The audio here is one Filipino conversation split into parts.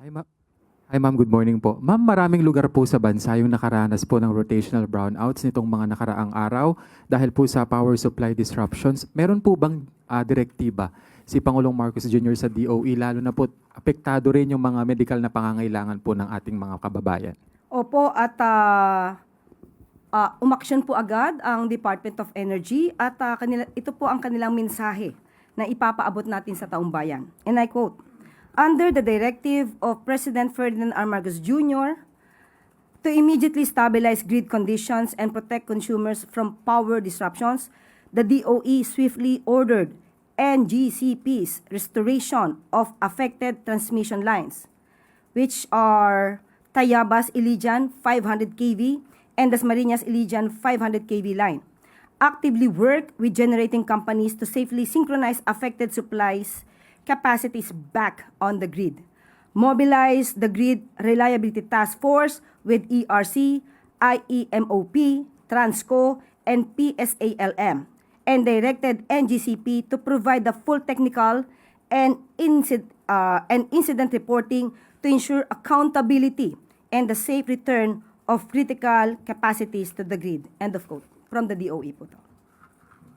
Hi ma'am, good morning po. Ma'am, maraming lugar po sa bansa yung nakaranas po ng rotational brownouts nitong mga nakaraang araw dahil po sa power supply disruptions. Meron po bang direktiba si Pangulong Marcos Jr. sa DOE, lalo na po apektado rin yung mga medical na pangangailangan po ng ating mga kababayan? Opo, at umaksyon po agad ang Department of Energy at ito po ang kanilang mensahe na ipapaabot natin sa taong bayan. And I quote, "Under the directive of President Ferdinand R. Marcos Jr. to immediately stabilize grid conditions and protect consumers from power disruptions, the DOE swiftly ordered NGCP's restoration of affected transmission lines, which are Tayabas Ilijan 500 kV and Dasmariñas Ilijan 500 kV line. Actively work with generating companies to safely synchronize affected supplies capacities back on the grid. Mobilize the Grid Reliability Task Force with ERC, IEMOP, Transco, and PSALM, and directed NGCP to provide the full technical and incident reporting to ensure accountability and the safe return of critical capacities to the grid." End of quote. From the DOE po to.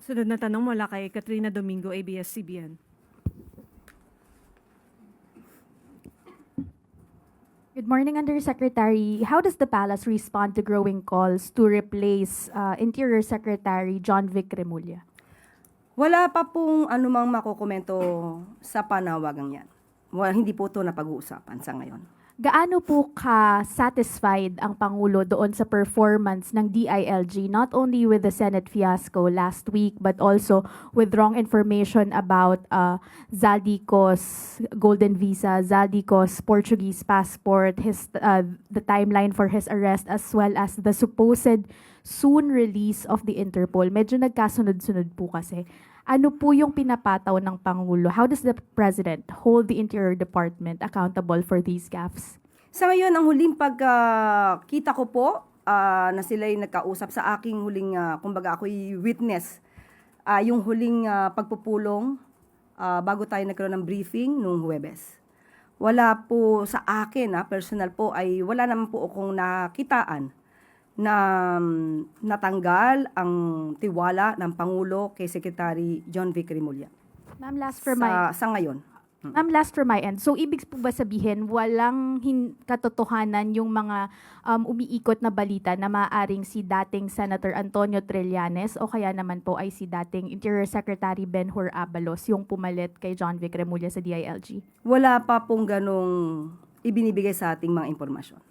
Sunod na tanong mula kay Katrina Domingo, ABS-CBN. Good morning, Undersecretary. How does the Palace respond to growing calls to replace Interior Secretary John Vic Remulla? Wala pa pong anumang makukomento sa panawagang yan. Hindi po ito napag-uusapan sa ngayon. Gaano po ka-satisfied ang Pangulo doon sa performance ng DILG, not only with the Senate fiasco last week, but also with wrong information about Zaldico's golden visa, Zaldico's Portuguese passport, the timeline for his arrest, as well as the supposed soon release of the Interpol? Medyo nagkasunod-sunod po kasi. Ano po yung pinapataw ng Pangulo? How does the President hold the Interior Department accountable for these gaffes? Sa ngayon, ang huling pagkita ko po na sila'y nagkausap sa aking huling, kumbaga ako'y witness, yung huling pagpupulong bago tayo nagkaroon ng briefing nung Huwebes. Wala po sa akin, personal po, ay wala naman po akong nakitaan na natanggal ang tiwala ng Pangulo kay Secretary John Vic Remulla. Ma'am, last Sa ngayon. Ma'am, last from my end. So, ibig po ba sabihin, walang katotohanan yung mga umiikot na balita na maaaring si dating Senator Antonio Trillanes o kaya naman po ay si dating Interior Secretary Benhur Abalos yung pumalit kay John Vic Remulla sa DILG? Wala pa pong ganong ibinibigay sa ating mga impormasyon.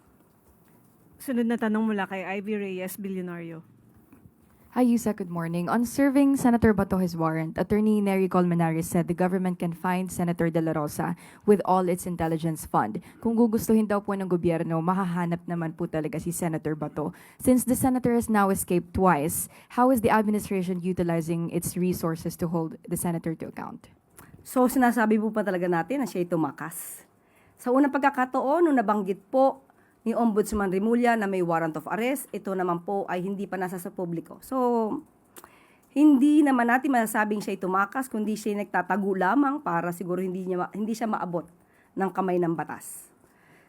Sunod na tanong mula kay Ivy Reyes, Bilyonario. Hi, Yusa. Good morning. On serving Senator Bato his warrant, Attorney Nery Colmenares said the government can find Senator De La Rosa with all its intelligence fund. Kung gugustuhin daw po ng gobyerno, mahahanap naman po talaga si Senator Bato. Since the senator has now escaped twice, how is the administration utilizing its resources to hold the senator to account? So sinasabi po pa talaga natin na siya'y tumakas. Sa unang pagkakataon, nung nabanggit po ni Ombudsman Remulla na may warrant of arrest, ito naman po ay hindi pa nasa sa publiko. So, hindi naman natin masasabing siya'y tumakas, kundi siya'y nagtatago lamang para siguro hindi siya maabot ng kamay ng batas.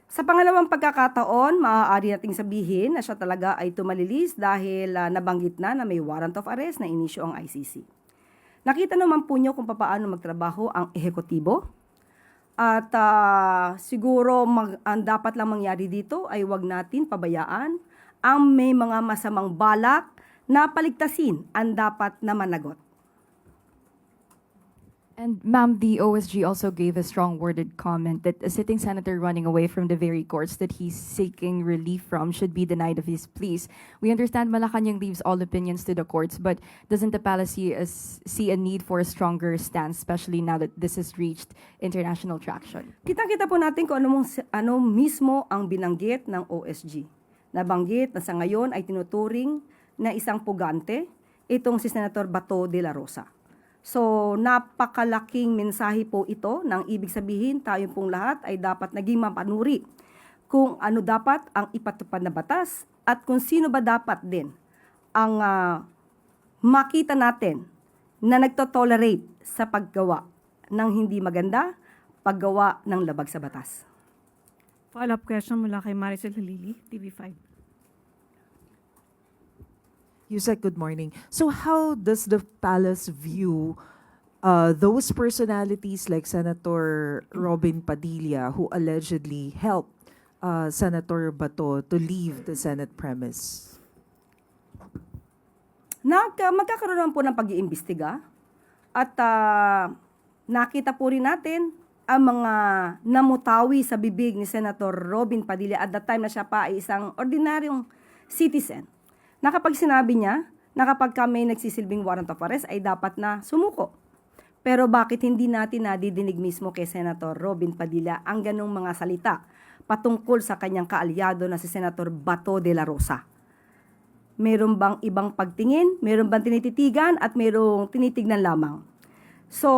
Sa pangalawang pagkakataon, maaari nating sabihin na siya talaga ay tumalilis dahil nabanggit na may warrant of arrest na inisyo ang ICC. Nakita naman po niyo kung paano magtrabaho ang ehekutibo. At siguro ang dapat lang mangyari dito ay wag natin pabayaan ang may mga masamang balak na paligtasin ang dapat na managot. And ma'am, the OSG also gave a strong worded comment that a sitting senator running away from the very courts that he's seeking relief from should be denied of his pleas. We understand Malacanang leaves all opinions to the courts, but doesn't the palace see a need for a stronger stance, especially now that this has reached international traction? Kita-kita po natin kung ano mismo ang binanggit ng OSG. Nabanggit na sa ngayon ay tinuturing na isang pugante itong si Senator Bato de la Rosa. So, napakalaking mensahe po ito nang ibig sabihin tayo pong lahat ay dapat naging mapanuri kung ano dapat ang ipatupad na batas at kung sino ba dapat din ang makita natin na nagtotolerate sa paggawa ng hindi maganda, paggawa ng labag sa batas. Follow-up question mula kay Maricel Halili, TV5. Yusek, good morning. So how does the palace view those personalities like Senator Robin Padilla who allegedly helped Senator Bato to leave the Senate premise? Magkakaroon naman po ng pag-iimbestiga at nakita po rin natin ang mga namutawi sa bibig ni Senator Robin Padilla at that time na siya pa ay isang ordinaryong citizen. Na kapag sinabi niya na kapag kami nagsisilbing warrant of arrest ay dapat na sumuko. Pero bakit hindi natin nadidinig mismo kay Senator Robin Padilla ang ganong mga salita patungkol sa kanyang kaalyado na si Senator Bato de la Rosa? Meron bang ibang pagtingin? Meron bang tinititigan? At merong tinitignan lamang? So,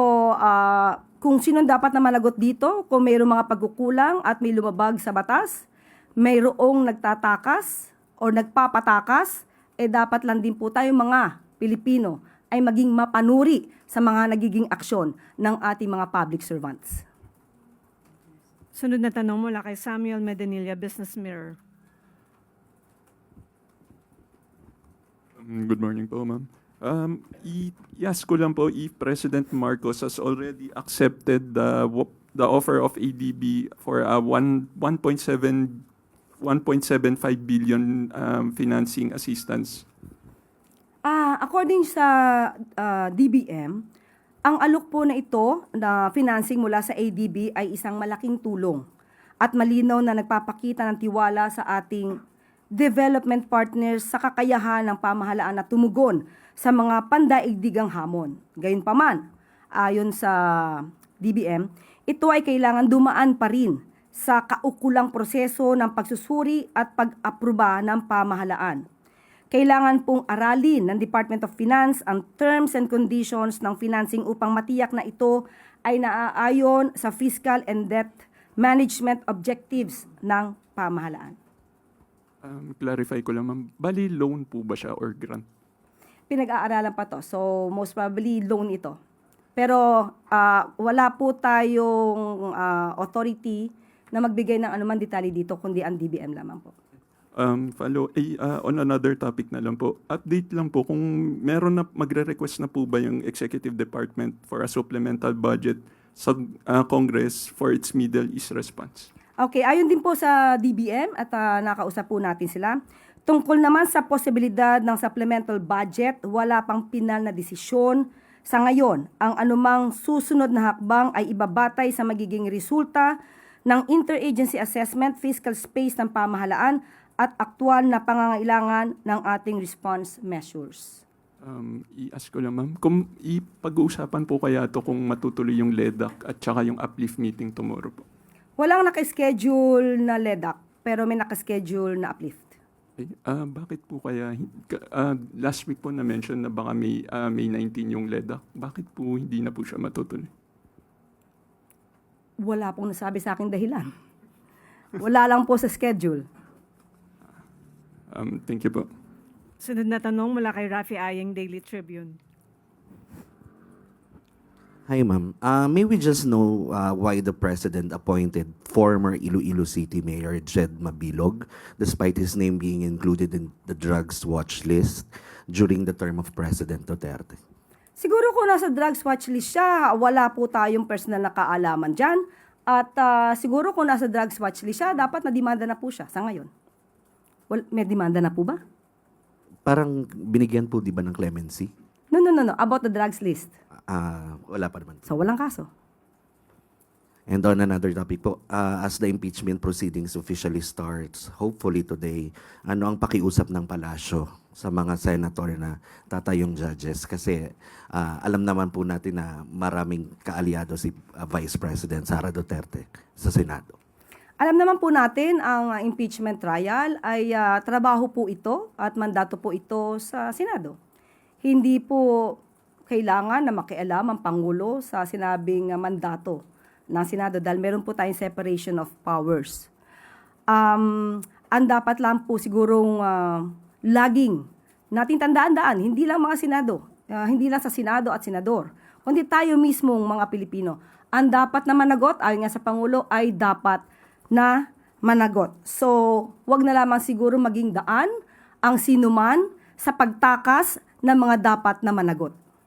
kung sino dapat na managot dito, kung mayroong mga pagkukulang at may lumabag sa batas, mayroong nagtatakas o nagpapatakas, dapat lang din po tayo mga Pilipino ay maging mapanuri sa mga nagiging aksyon ng ating mga public servants. Sunod na tanong mula kay Samuel Medanilla, Business Mirror. Good morning po, ma'am. I-ask ko lang po if President Marcos has already accepted the offer of ADB for a 1.75 billion financing assistance. According sa DBM, ang alok po na ito na financing mula sa ADB ay isang malaking tulong at malinaw na nagpapakita ng tiwala sa ating development partners sa kakayahan ng pamahalaan na tumugon sa mga pandaigdigang hamon. Gayunpaman, ayon sa DBM, ito ay kailangan dumaan pa rin sa kaukulang proseso ng pagsusuri at pag-aproba ng pamahalaan. Kailangan pong aralin ng Department of Finance ang terms and conditions ng financing upang matiyak na ito ay naaayon sa fiscal and debt management objectives ng pamahalaan. Clarify ko lang, ma'am. Bali, loan po ba siya or grant? Pinag-aaralan pa to. So, most probably loan ito. Pero wala po tayong authority na magbigay ng anuman detalye dito, kundi ang DBM lamang po. On another topic na lang po. Update lang po kung meron na magre-request na po ba yung Executive Department for a supplemental budget sa Congress for its Middle East response. Okay, ayon din po sa DBM at nakausap po natin sila. Tungkol naman sa posibilidad ng supplemental budget, wala pang pinal na desisyon. Sa ngayon, ang anumang susunod na hakbang ay ibabatay sa magiging resulta ng interagency assessment, fiscal space ng pamahalaan at aktual na pangangailangan ng ating response measures. I-ask ko lang, ma'am, kung ipag-uusapan po kaya to kung matutuloy yung LEDAC at saka yung uplift meeting tomorrow po? Walang nakaschedule na LEDAC, pero may nakaschedule na uplift. Bakit po kaya, last week po na-mention na baka May 19 yung LEDAC, bakit po hindi na po siya matutuloy? Wala pong nasabi sa akin dahilan. Wala lang po sa schedule. Thank you po. Sunod na tanong mula kay Rafi Ayeng, Daily Tribune. Hi, ma'am. May we just know why the president appointed former Iloilo City Mayor Jed Mabilog, despite his name being included in the drugs watch list during the term of President Duterte? Siguro kung nasa drugs watch list siya, wala po tayong personal na kaalaman dyan. At siguro kung nasa drugs watch list siya, dapat na-demanda na po siya sa ngayon. May demanda na po ba? Parang binigyan po, di ba, ng clemency? No. About the drugs list. Wala pa naman. So, walang kaso. And on another topic po, as the impeachment proceedings officially starts, hopefully today, ano ang pakiusap ng palasyo sa mga senator na tatayong judges? Kasi alam naman po natin na maraming kaalyado si Vice President Sara Duterte sa Senado. Alam naman po natin ang impeachment trial ay trabaho po ito at mandato po ito sa Senado. Hindi po kailangan na makialam ang Pangulo sa sinabing mandato ng Senado dahil meron po tayong separation of powers. Ang dapat lang po sigurong laging natin tandaan-daan, hindi lang mga Senado, hindi lang sa Senado at Senador, kundi tayo mismong mga Pilipino. Ang dapat na managot, ayon nga sa Pangulo, ay dapat na managot. So, wag na lamang siguro maging daan ang sinuman sa pagtakas ng mga dapat na managot.